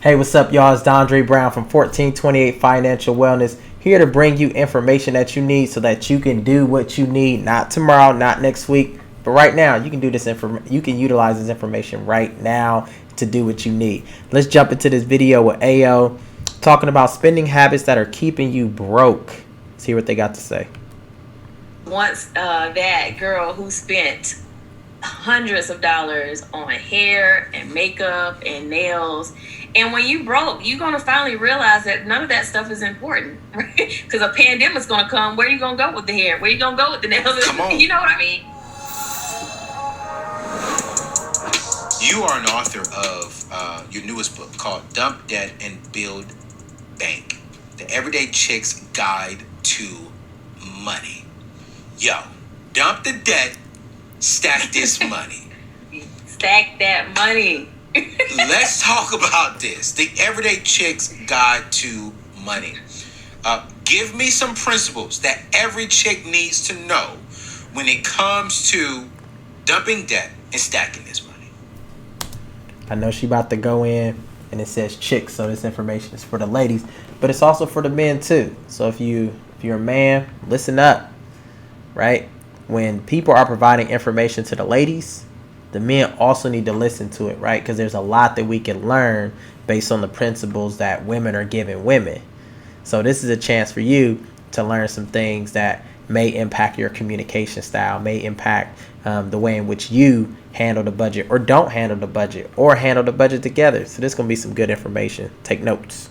Hey, what's up, y'all? It's Dondre Brown from 1428 Financial Wellness, here to bring you information that you need so that you can do what you need, not tomorrow, not next week, but right now. You can do this you can utilize this information right now to do what you need. Let's jump into this video with AO talking about spending habits that are keeping you broke. Let's hear what they got to say. Once that girl who spent hundreds of dollars on hair and makeup and nails, and when you broke, you're gonna finally realize that none of that stuff is important, right? Because a pandemic's gonna come. Where you gonna go with the hair? Where you gonna go with the nails? Come on. You know what I mean? You are an author of your newest book called Dump Debt and Build Bank, the Everyday Chick's Guide to Money. Yo, dump the debt, stack this money. Stack that money. Let's talk about this. The Everyday Chick's Guide to Money. Give me some principles that every chick needs to know when it comes to dumping debt and stacking this money. I know she about to go in and it says chicks, so this information is for the ladies, but it's also for the men too. So if you're a man, listen up, right? When people are providing information to the ladies, the men also need to listen to it, right? Because there's a lot that we can learn based on the principles that women are giving women. So this is a chance for you to learn some things that may impact your communication style, may impact the way in which you handle the budget or don't handle the budget or handle the budget together. So this is going to be some good information. Take notes.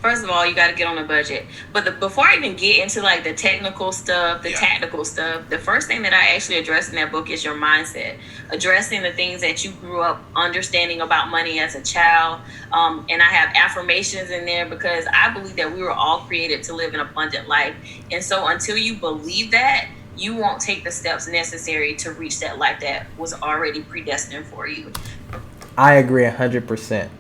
First of all, you got to get on a budget. But before I even get into like the technical stuff, the tactical stuff, the first thing that I actually address in that book is your mindset. Addressing the things that you grew up understanding about money as a child. And I have affirmations in there because I believe that we were all created to live an abundant life. And so until you believe that, you won't take the steps necessary to reach that life that was already predestined for you. I agree 100%.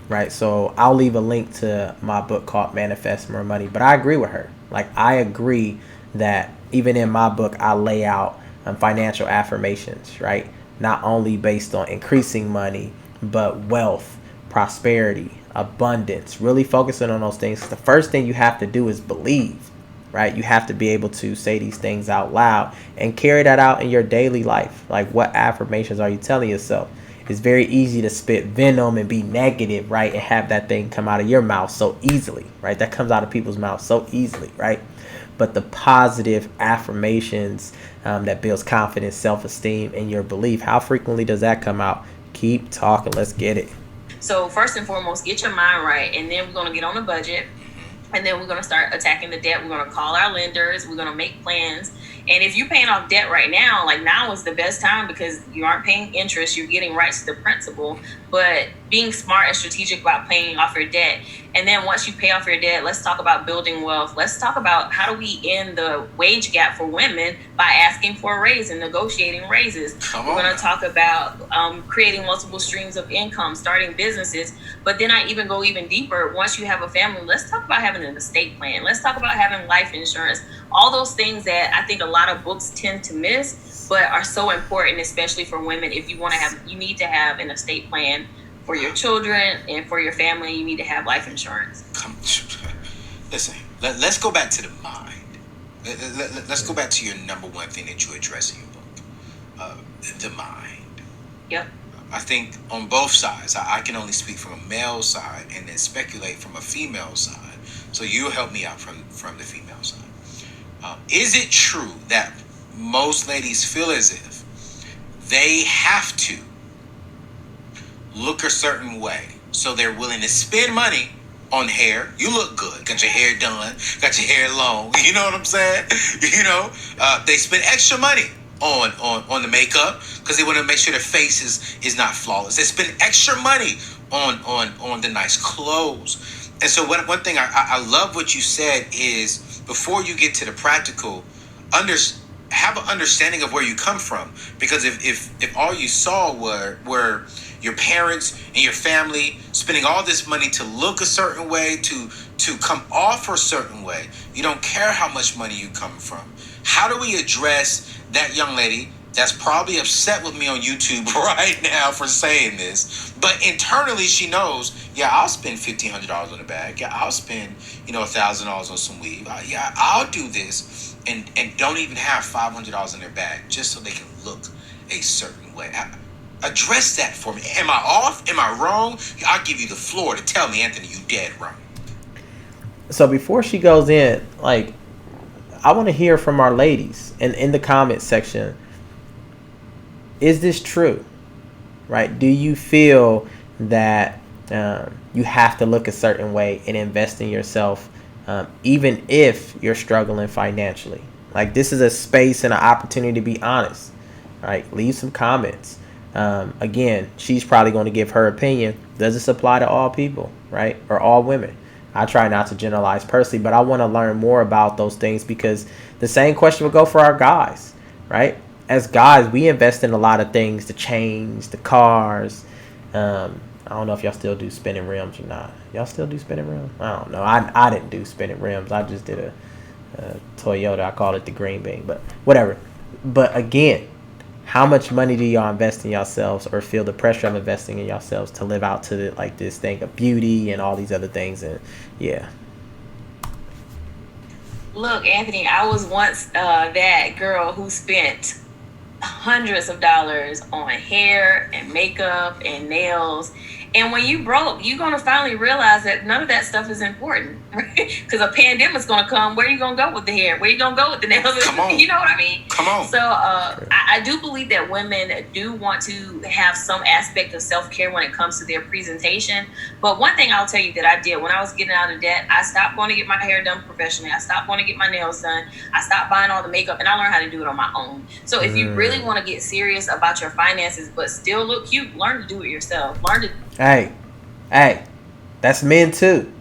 Right, so I'll leave a link to my book called Manifest More Money. But I agree with her. Like, I agree that even in my book, I lay out financial affirmations, right? Not only based on increasing money, but wealth, prosperity, abundance, really focusing on those things. The first thing you have to do is believe, right? You have to be able to say these things out loud and carry that out in your daily life. Like, what affirmations are you telling yourself? It's very easy to spit venom and be negative, right? And have that thing come out of your mouth so easily, right? That comes out of people's mouths so easily, right? But the positive affirmations that builds confidence, self-esteem, and your belief, how frequently does that come out? Keep talking. Let's get it. So first and foremost, get your mind right. And then we're going to get on a budget. And then we're going to start attacking the debt. We're going to call our lenders. We're going to make plans. And if you're paying off debt right now, like now is the best time because you aren't paying interest. You're getting right to the principal. But being smart and strategic about paying off your debt. And then once you pay off your debt, let's talk about building wealth. Let's talk about how do we end the wage gap for women by asking for a raise and negotiating raises. We're going to talk about creating multiple streams of income, starting businesses. But then I even go even deeper. Once you have a family, let's talk about having an estate plan. Let's talk about having life insurance. All those things that I think a lot of books tend to miss, but are so important, especially for women. If you want to have, you need to have an estate plan for your children and for your family. You need to have life insurance. Listen, let's go back to the mind. Let's go back to your number one thing that you address in your book, the mind. Yep. I think on both sides, I can only speak from a male side and then speculate from a female side. So you'll help me out from the female side. Is it true that most ladies feel as if they have to look a certain way so they're willing to spend money on hair? You look good, got your hair done, got your hair long, you know what I'm saying? They spend extra money on the makeup because they want to make sure their face is not flawless. They spend extra money on the nice clothes. And so one thing I love what you said is, before you get to the practical, have an understanding of where you come from. Because if all you saw were your parents and your family spending all this money to look a certain way, to come off a certain way, you don't care how much money you come from. How do we address that young lady that's probably upset with me on YouTube right now for saying this. But internally, she knows, yeah, I'll spend $1,500 on a bag. Yeah, I'll spend, $1,000 on some weave. Yeah, I'll do this, and don't even have $500 in their bag just so they can look a certain way. Address that for me. Am I off? Am I wrong? I'll give you the floor to tell me, Anthony, you dead wrong. So before she goes in, like, I want to hear from our ladies and in the comment section. Is this true? Right? Do you feel that you have to look a certain way and invest in yourself, even if you're struggling financially? Like, this is a space and an opportunity to be honest. Right? Leave some comments. Again, she's probably going to give her opinion. Does this apply to all people, right? Or all women? I try not to generalize personally, but I want to learn more about those things, because the same question would go for our guys, right? As guys, we invest in a lot of things, the chains, the cars. I don't know if y'all still do spinning rims or not. Y'all still do spinning rims? I don't know. I didn't do spinning rims. I just did a Toyota. I called it the Green Bean, but whatever. But again, how much money do y'all invest in yourselves, or feel the pressure of investing in yourselves to live out to this thing of beauty and all these other things? And yeah. Look, Anthony, I was once that girl who spent hundreds of dollars on hair and makeup and nails. And when you broke, you're going to finally realize that none of that stuff is important, right? Because a pandemic's going to come. Where are you going to go with the hair? Where are you going to go with the nails? Come on. You know what I mean? Come on. So I do believe that women do want to have some aspect of self-care when it comes to their presentation. But one thing I'll tell you that I did when I was getting out of debt, I stopped going to get my hair done professionally. I stopped going to get my nails done. I stopped buying all the makeup, and I learned how to do it on my own. So if you really want to get serious about your finances but still look cute, learn to do it yourself. Learn to... Hey, that's men too,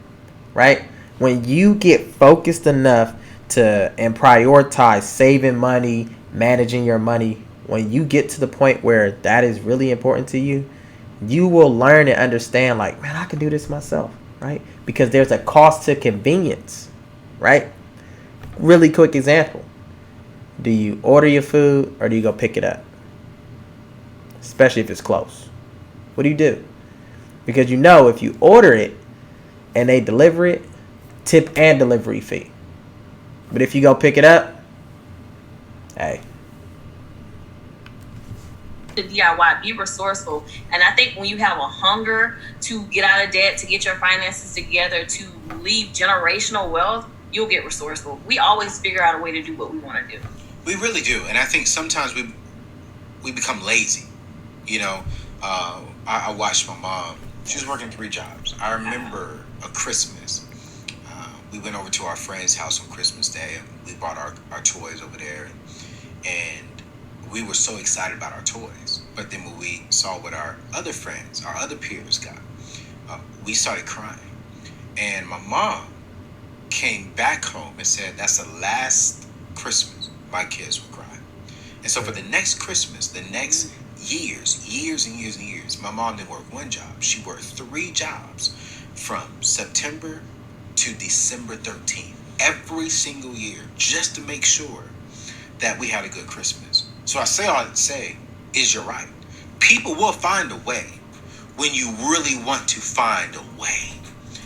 right? When you get focused enough and prioritize saving money, managing your money, when you get to the point where that is really important to you, you will learn and understand, like, man, I can do this myself, right? Because there's a cost to convenience, right? Really quick example. Do you order your food or do you go pick it up? Especially if it's close. What do you do? Because if you order it and they deliver it, tip and delivery fee. But if you go pick it up, hey. The DIY, be resourceful. And I think when you have a hunger to get out of debt, to get your finances together, to leave generational wealth, you'll get resourceful. We always figure out a way to do what we want to do. We really do. And I think sometimes we become lazy. I watched my mom. She was working 3 jobs. I remember a Christmas. We went over to our friend's house on Christmas Day, and we bought our toys over there. And we were so excited about our toys. But then when we saw what our other friends, our other peers got, we started crying. And my mom came back home and said, that's the last Christmas my kids will cry. And so for the next Christmas, the next years and years, my mom didn't work 1 job. She worked 3 jobs from September to December 13th, every single year, just to make sure that we had a good Christmas. So I say all to say is, you're right. People will find a way when you really want to find a way.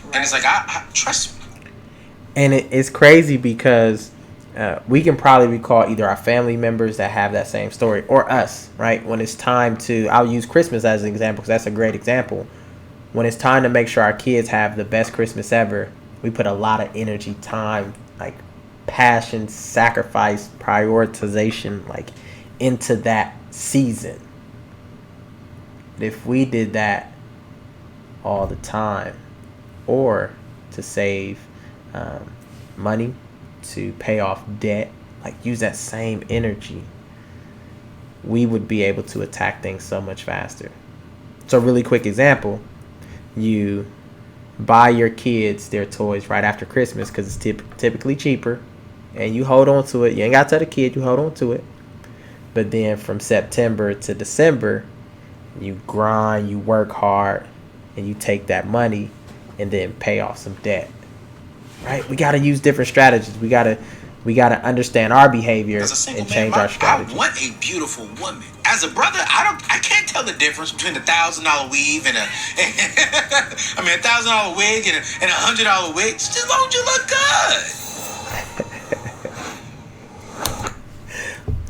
Right. And it's like, I trust me. And it's crazy because we can probably recall either our family members that have that same story or us, right? When it's time to, I'll use Christmas as an example because that's a great example. When it's time to make sure our kids have the best Christmas ever, we put a lot of energy, time, like passion, sacrifice, prioritization, like into that season. But if we did that all the time, or to save money, to pay off debt, like use that same energy, we would be able to attack things so much faster. So really quick example, you buy your kids their toys right after Christmas because it's typically cheaper, and you hold on to it. You ain't got to tell the kid, you hold on to it. But then from September to December, you grind, you work hard, and you take that money and then pay off some debt. Right? We got to use different strategies. We got to We got to understand our behavior As a single and man, change our I strategy. want a beautiful woman. As a brother, I can't tell the difference between $1,000 weave and $1,000 wig and $100 wig. Just as long as you look good.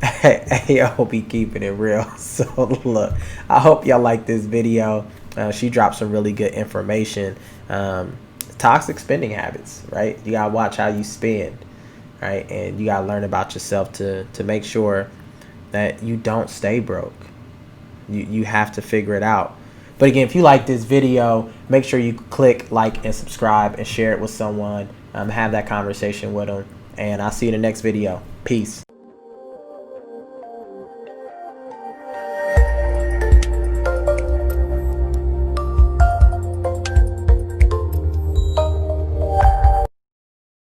Hey, I'll be keeping it real. So look, I hope y'all like this video. She dropped some really good information. Toxic spending habits, right? You gotta watch how you spend, right? And you gotta learn about yourself to make sure that you don't stay broke. You have to figure it out. But again, if you like this video, make sure you click like and subscribe and share it with someone. Have that conversation with them. And I'll see you in the next video. Peace.